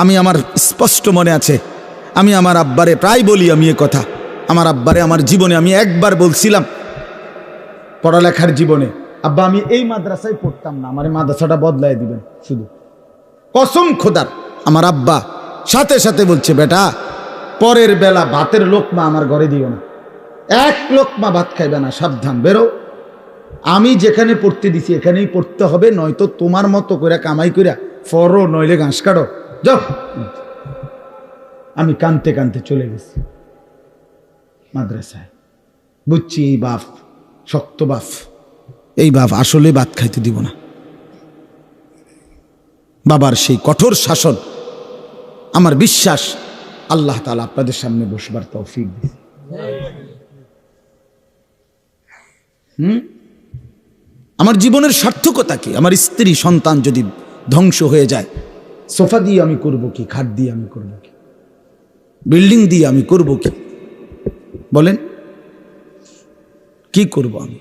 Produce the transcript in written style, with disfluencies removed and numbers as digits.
আমি আমার স্পষ্ট মনে আছে, আমি আমার আব্বারে প্রায় বলি আমি এ কথা। আমার আব্বারে আমার জীবনে আমি একবার বলছিলাম, পড়ালেখার জীবনে, আব্বা আমি এই মাদ্রাসায় পড়তাম না, আমার মাদ্রাসাটা বদলাই দিবেন শুধু। কসম খোদার, আমার আব্বা সাথে সাথে বলছে, বেটা পরের বেলা ভাতের লোকমা আমার ঘরে দিও না, এক লোকমা ভাত খাইবে না, সাবধান বেরো। আমি যেখানে পড়তে দিছি এখানেই পড়তে হবে, নয়তো তোমার মতো করে কামাই কইরা ফরো, নইলে ঘাস কাটো, যাও। আমি কানতে কানতে চলে গেছি মাদ্রাসায়। বুঝছি এই বাপ শক্ত বাপ, এই বাপ আসলে ভাত খাইতে দিব না। বাবার সেই কঠোর শাসন, আমার বিশ্বাস আল্লাহ তাআলা আপনাদের সামনে বসবার তৌফিক দিয়েছে। আমার জীবনের সার্থকতা কি? আমার স্ত্রী সন্তান যদি ধ্বংস হয়ে যায়, সোফা দিয়ে আমি করব কি? খাট দিয়ে আমি করব কি? বিল্ডিং দিয়ে আমি করব কি? বলেন কি করব আমি?